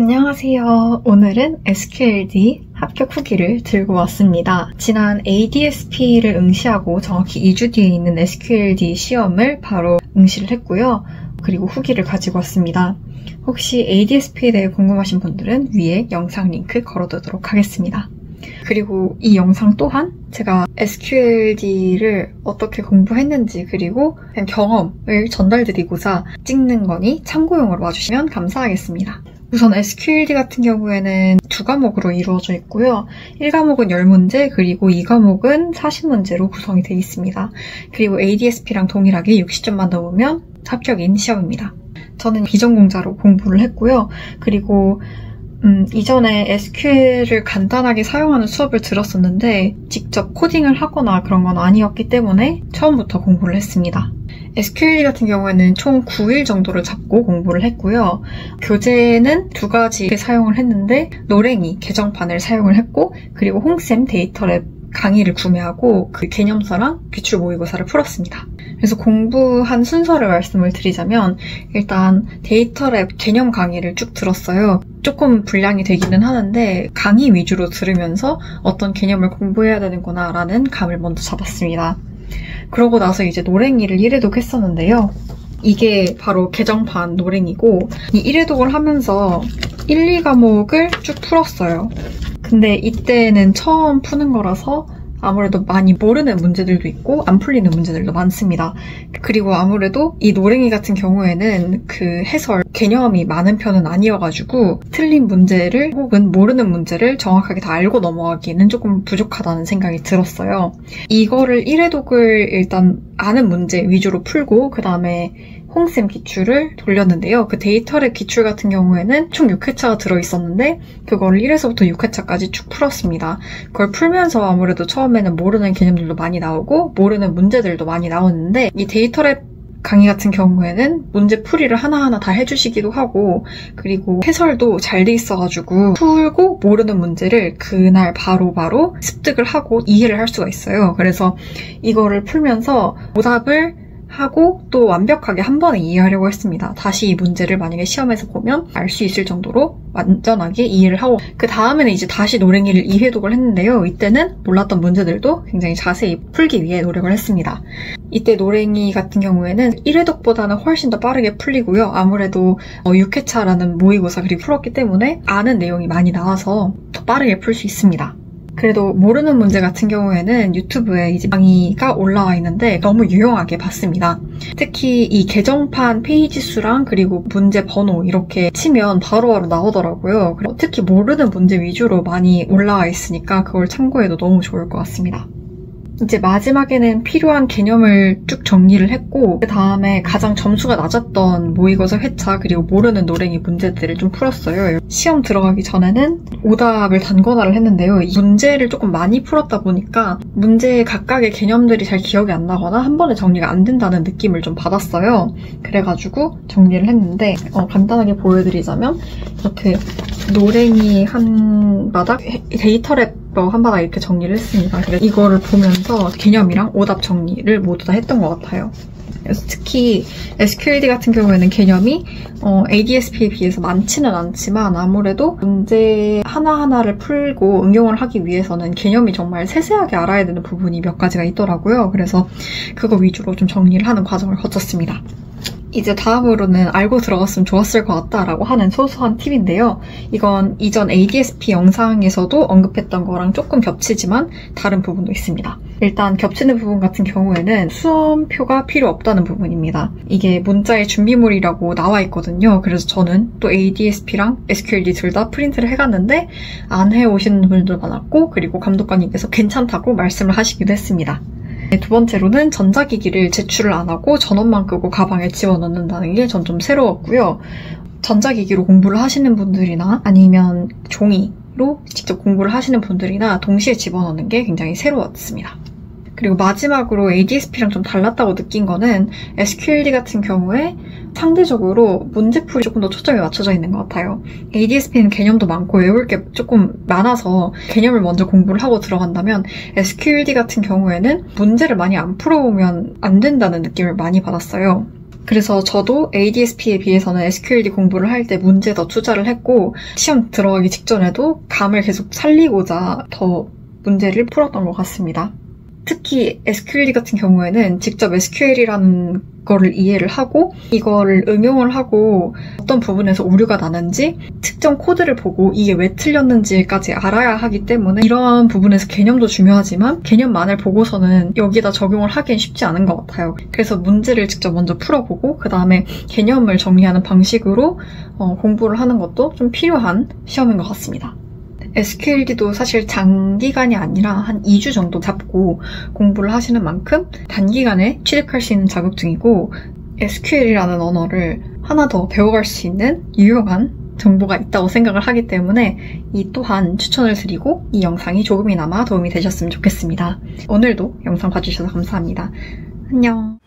안녕하세요. 오늘은 SQLD 합격 후기를 들고 왔습니다. 지난 ADSP를 응시하고 정확히 2주 뒤에 있는 SQLD 시험을 바로 응시를 했고요. 그리고 후기를 가지고 왔습니다. 혹시 ADSP에 대해 궁금하신 분들은 위에 영상 링크 걸어두도록 하겠습니다. 그리고 이 영상 또한 제가 SQLD를 어떻게 공부했는지 그리고 그냥 경험을 전달드리고자 찍는 거니 참고용으로 봐주시면 감사하겠습니다. 우선 SQLD 같은 경우에는 두 과목으로 이루어져 있고요. 1과목은 10문제, 그리고 2과목은 40문제로 구성이 되어 있습니다. 그리고 ADSP랑 동일하게 60점만 넘으면 합격인 시험입니다. 저는 비전공자로 공부를 했고요. 그리고 이전에 SQL을 간단하게 사용하는 수업을 들었었는데 직접 코딩을 하거나 그런 건 아니었기 때문에 처음부터 공부를 했습니다. SQLD 같은 경우에는 총 9일 정도를 잡고 공부를 했고요. 교재는 두 가지 사용을 했는데 노랭이 개정판을 사용을 했고 그리고 홍쌤 데이터랩 강의를 구매하고 그 개념서랑 기출 모의고사를 풀었습니다. 그래서 공부한 순서를 말씀을 드리자면 일단 데이터랩 개념 강의를 쭉 들었어요. 조금 분량이 되기는 하는데 강의 위주로 들으면서 어떤 개념을 공부해야 되는구나 라는 감을 먼저 잡았습니다. 그러고 나서 이제 노랭이를 1회독 했었는데요. 이게 바로 개정판 노랭이고 이 1회독을 하면서 1, 2과목을 쭉 풀었어요. 근데 이때는 처음 푸는 거라서 아무래도 많이 모르는 문제들도 있고 안 풀리는 문제들도 많습니다. 그리고 아무래도 이 노랭이 같은 경우에는 그 해설 개념이 많은 편은 아니어가지고 틀린 문제를 혹은 모르는 문제를 정확하게 다 알고 넘어가기에는 조금 부족하다는 생각이 들었어요. 이거를 1회독을 일단 아는 문제 위주로 풀고 그 다음에 홍쌤 기출을 돌렸는데요. 그 데이터랩 기출 같은 경우에는 총 6회차가 들어있었는데 그걸 1회서부터 6회차까지 쭉 풀었습니다. 그걸 풀면서 아무래도 처음에는 모르는 개념들도 많이 나오고 모르는 문제들도 많이 나오는데 이 데이터랩 강의 같은 경우에는 문제 풀이를 하나하나 다 해주시기도 하고 그리고 해설도 잘 돼 있어가지고 풀고 모르는 문제를 그날 바로바로 습득을 하고 이해를 할 수가 있어요. 그래서 이거를 풀면서 오답을 하고 또 완벽하게 한 번에 이해하려고 했습니다. 다시 이 문제를 만약에 시험에서 보면 알 수 있을 정도로 완전하게 이해를 하고 그 다음에는 이제 다시 노랭이를 2회독을 했는데요. 이때는 몰랐던 문제들도 굉장히 자세히 풀기 위해 노력을 했습니다. 이때 노랭이 같은 경우에는 1회독보다는 훨씬 더 빠르게 풀리고요. 아무래도 6회차라는 모의고사 그리고 풀었기 때문에 아는 내용이 많이 나와서 더 빠르게 풀 수 있습니다. 그래도 모르는 문제 같은 경우에는 유튜브에 이제 강의가 올라와 있는데 너무 유용하게 봤습니다. 특히 이 개정판 페이지 수랑 그리고 문제 번호 이렇게 치면 바로바로 나오더라고요. 특히 모르는 문제 위주로 많이 올라와 있으니까 그걸 참고해도 너무 좋을 것 같습니다. 이제 마지막에는 필요한 개념을 쭉 정리를 했고 그 다음에 가장 점수가 낮았던 모의고사 회차 그리고 모르는 노랭이 문제들을 좀 풀었어요. 시험 들어가기 전에는 오답을 단권화를 했는데요. 이 문제를 조금 많이 풀었다 보니까 문제 각각의 개념들이 잘 기억이 안 나거나 한 번에 정리가 안 된다는 느낌을 좀 받았어요. 그래가지고 정리를 했는데 간단하게 보여드리자면 이렇게 노랭이 한 바닥, 데이터랩 한 바닥 이렇게 정리를 했습니다. 그래서 이거를 보면서 개념이랑 오답 정리를 모두 다 했던 것 같아요. 그래서 특히 SQLD 같은 경우에는 개념이 ADSP에 비해서 많지는 않지만 아무래도 문제 하나하나를 풀고 응용을 하기 위해서는 개념이 정말 세세하게 알아야 되는 부분이 몇 가지가 있더라고요. 그래서 그거 위주로 좀 정리를 하는 과정을 거쳤습니다. 이제 다음으로는 알고 들어갔으면 좋았을 것 같다라고 하는 소소한 팁인데요. 이건 이전 ADSP 영상에서도 언급했던 거랑 조금 겹치지만 다른 부분도 있습니다. 일단 겹치는 부분 같은 경우에는 수험표가 필요 없다는 부분입니다. 이게 문자의 준비물이라고 나와 있거든요. 그래서 저는 또 ADSP랑 SQLD 둘 다 프린트를 해갔는데 안 해오시는 분들도 많았고 그리고 감독관님께서 괜찮다고 말씀을 하시기도 했습니다. 두 번째로는 전자기기를 제출을 안 하고 전원만 끄고 가방에 집어넣는다는 게 전 좀 새로웠고요. 전자기기로 공부를 하시는 분들이나 아니면 종이로 직접 공부를 하시는 분들이나 동시에 집어넣는 게 굉장히 새로웠습니다. 그리고 마지막으로 ADSP랑 좀 달랐다고 느낀 거는 SQLD 같은 경우에 상대적으로 문제풀이 조금 더 초점이 맞춰져 있는 것 같아요. ADSP는 개념도 많고 외울 게 조금 많아서 개념을 먼저 공부를 하고 들어간다면 SQLD 같은 경우에는 문제를 많이 안 풀어보면 안 된다는 느낌을 많이 받았어요. 그래서 저도 ADSP에 비해서는 SQLD 공부를 할 때 문제에 더 투자를 했고 시험 들어가기 직전에도 감을 계속 살리고자 더 문제를 풀었던 것 같습니다. 특히 SQLD 같은 경우에는 직접 SQL이라는 거를 이해를 하고 이거를 응용을 하고 어떤 부분에서 오류가 나는지 특정 코드를 보고 이게 왜 틀렸는지까지 알아야 하기 때문에 이러한 부분에서 개념도 중요하지만 개념만을 보고서는 여기다 적용을 하기엔 쉽지 않은 것 같아요. 그래서 문제를 직접 먼저 풀어보고 그 다음에 개념을 정리하는 방식으로 공부를 하는 것도 좀 필요한 시험인 것 같습니다. SQLD도 사실 장기간이 아니라 한 2주 정도 잡고 공부를 하시는 만큼 단기간에 취득할 수 있는 자격증이고 SQL이라는 언어를 하나 더 배워갈 수 있는 유용한 정보가 있다고 생각을 하기 때문에 이 또한 추천을 드리고 이 영상이 조금이나마 도움이 되셨으면 좋겠습니다. 오늘도 영상 봐주셔서 감사합니다. 안녕.